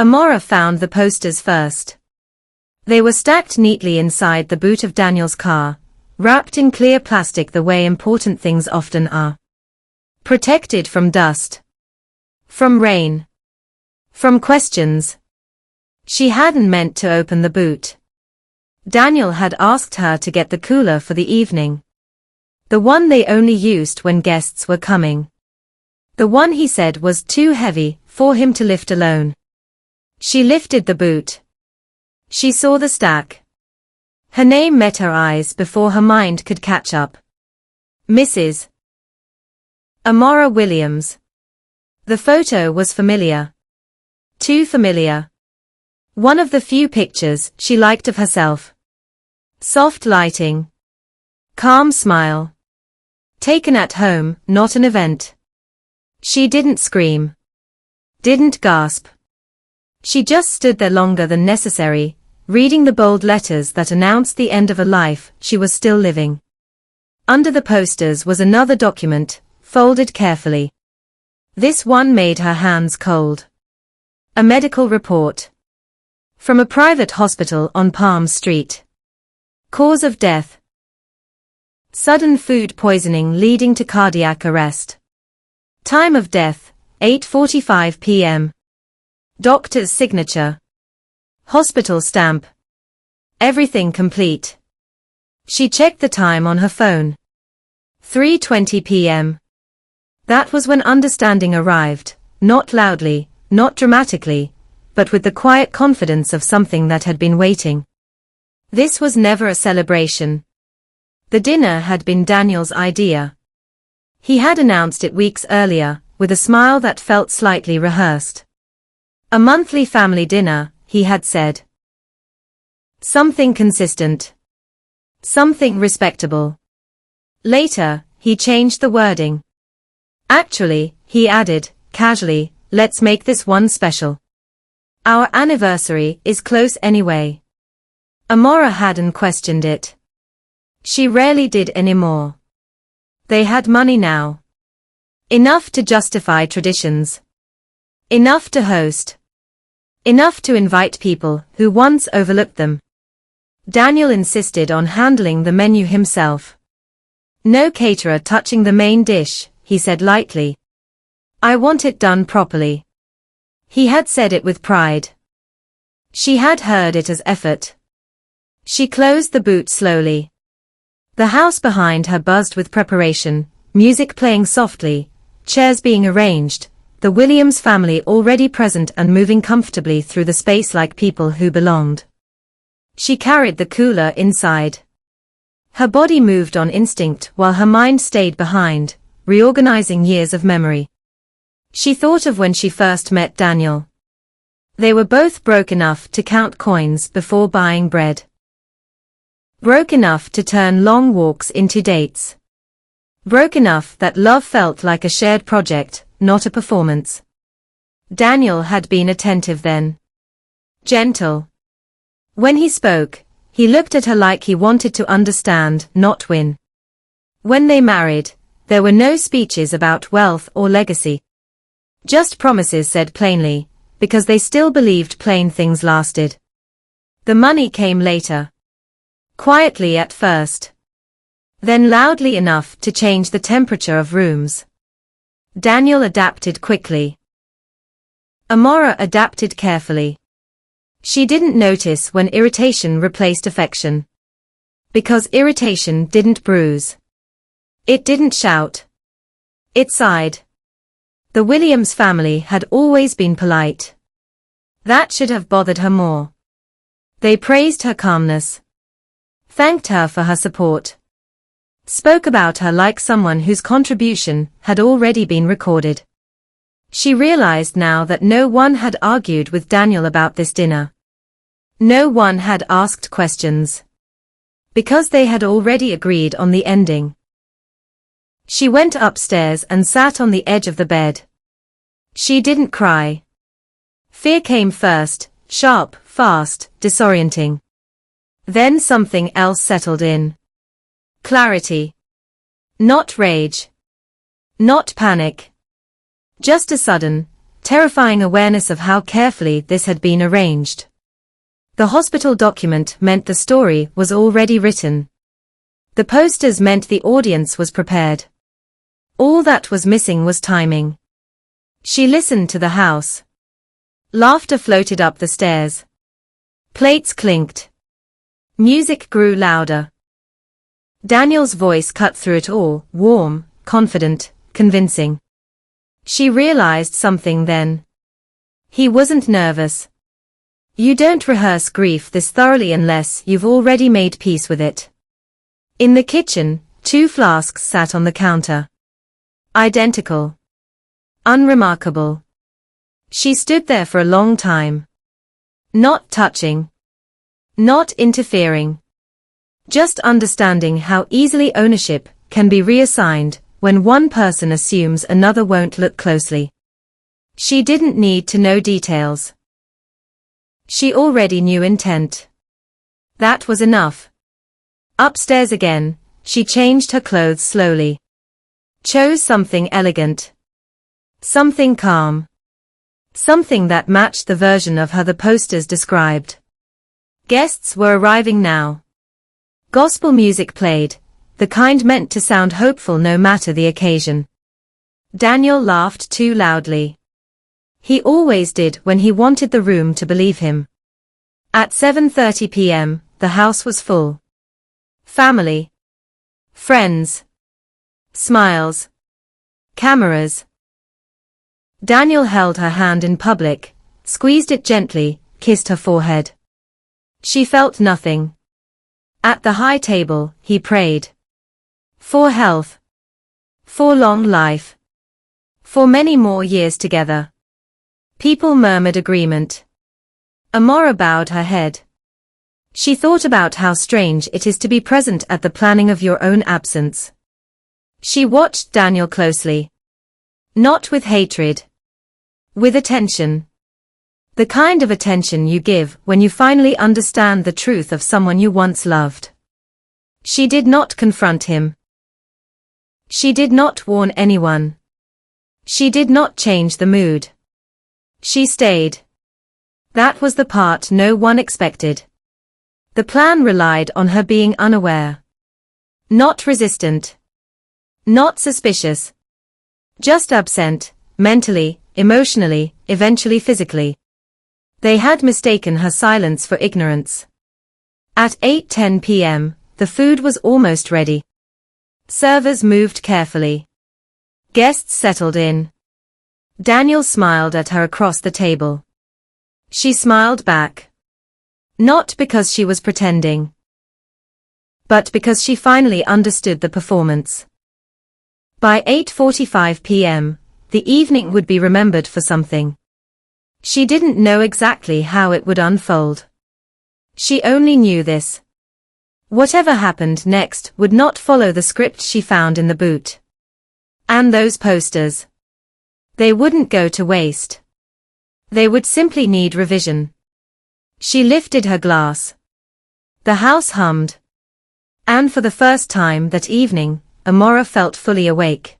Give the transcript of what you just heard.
Amara found the posters first. They were stacked neatly inside the boot of Daniel's car, wrapped in clear plastic the way important things often are. Protected from dust. From rain. From questions. She hadn't meant to open the boot. Daniel had asked her to get the cooler for the evening. The one they only used when guests were coming. The one he said was too heavy for him to lift alone. She lifted the boot. She saw the stack. Her name met her eyes before her mind could catch up. Mrs. Amara Williams. The photo was familiar. Too familiar. One of the few pictures she liked of herself. Soft lighting. Calm smile. Taken at home, not an event. She didn't scream. Didn't gasp. She just stood there longer than necessary, reading the bold letters that announced the end of a life she was still living. Under the posters was another document, folded carefully. This one made her hands cold. A medical report. From a private hospital on Palm Street. Cause of death. Sudden food poisoning leading to cardiac arrest. Time of death, 8:45 p.m. Doctor's signature. Hospital stamp. Everything complete. She checked the time on her phone. 3:20 p.m. That was when understanding arrived, not loudly, not dramatically, but with the quiet confidence of something that had been waiting. This was never a celebration. The dinner had been Daniel's idea. He had announced it weeks earlier, with a smile that felt slightly rehearsed. A monthly family dinner, he had said. Something consistent. Something respectable. Later, he changed the wording. Actually, he added, casually, let's make this one special. Our anniversary is close anyway. Amara hadn't questioned it. She rarely did anymore. They had money now. Enough to justify traditions. Enough to host. Enough to invite people who once overlooked them. Daniel insisted on handling the menu himself. No caterer touching the main dish, he said lightly. I want it done properly. He had said it with pride. She had heard it as effort. She closed the boot slowly. The house behind her buzzed with preparation, music playing softly, chairs being arranged, the Williams family already present and moving comfortably through the space like people who belonged. She carried the cooler inside. Her body moved on instinct while her mind stayed behind, reorganizing years of memory. She thought of when she first met Daniel. They were both broke enough to count coins before buying bread. Broke enough to turn long walks into dates. Broke enough that love felt like a shared project, not a performance. Daniel had been attentive then. Gentle. When he spoke, he looked at her like he wanted to understand, not win. When they married, there were no speeches about wealth or legacy. Just promises said plainly, because they still believed plain things lasted. The money came later. Quietly at first. Then loudly enough to change the temperature of rooms. Daniel adapted quickly. Amara adapted carefully. She didn't notice when irritation replaced affection. Because irritation didn't bruise. It didn't shout. It sighed. The Williams family had always been polite. That should have bothered her more. They praised her calmness. Thanked her for her support. Spoke about her like someone whose contribution had already been recorded. She realized now that no one had argued with Daniel about this dinner. No one had asked questions. Because they had already agreed on the ending. She went upstairs and sat on the edge of the bed. She didn't cry. Fear came first, sharp, fast, disorienting. Then something else settled in. Clarity. Not rage. Not panic. Just a sudden, terrifying awareness of how carefully this had been arranged. The hospital document meant the story was already written. The posters meant the audience was prepared. All that was missing was timing. She listened to the house. Laughter floated up the stairs. Plates clinked. Music grew louder. Daniel's voice cut through it all, warm, confident, convincing. She realized something then. He wasn't nervous. You don't rehearse grief this thoroughly unless you've already made peace with it. In the kitchen, 2 flasks sat on the counter. Identical. Unremarkable. She stood there for a long time. Not touching. Not interfering. Just understanding how easily ownership can be reassigned when one person assumes another won't look closely. She didn't need to know details. She already knew intent. That was enough. Upstairs again, she changed her clothes slowly. Chose something elegant. Something calm. Something that matched the version of her the posters described. Guests were arriving now. Gospel music played, the kind meant to sound hopeful no matter the occasion. Daniel laughed too loudly. He always did when he wanted the room to believe him. At 7:30 p.m., the house was full. Family. Friends. Smiles. Cameras. Daniel held her hand in public, squeezed it gently, kissed her forehead. She felt nothing. At the high table, he prayed. For health. For long life. For many more years together. People murmured agreement. Amara bowed her head. She thought about how strange it is to be present at the planning of your own absence. She watched Daniel closely. Not with hatred. With attention. The kind of attention you give when you finally understand the truth of someone you once loved. She did not confront him. She did not warn anyone. She did not change the mood. She stayed. That was the part no one expected. The plan relied on her being unaware. Not resistant. Not suspicious. Just absent, mentally, emotionally, eventually physically. They had mistaken her silence for ignorance. At 8:10 p.m., the food was almost ready. Servers moved carefully. Guests settled in. Daniel smiled at her across the table. She smiled back. Not because she was pretending, but because she finally understood the performance. By 8:45 p.m., the evening would be remembered for something. She didn't know exactly how it would unfold. She only knew this. Whatever happened next would not follow the script she found in the boot. And those posters. They wouldn't go to waste. They would simply need revision. She lifted her glass. The house hummed. And for the first time that evening, Amara felt fully awake.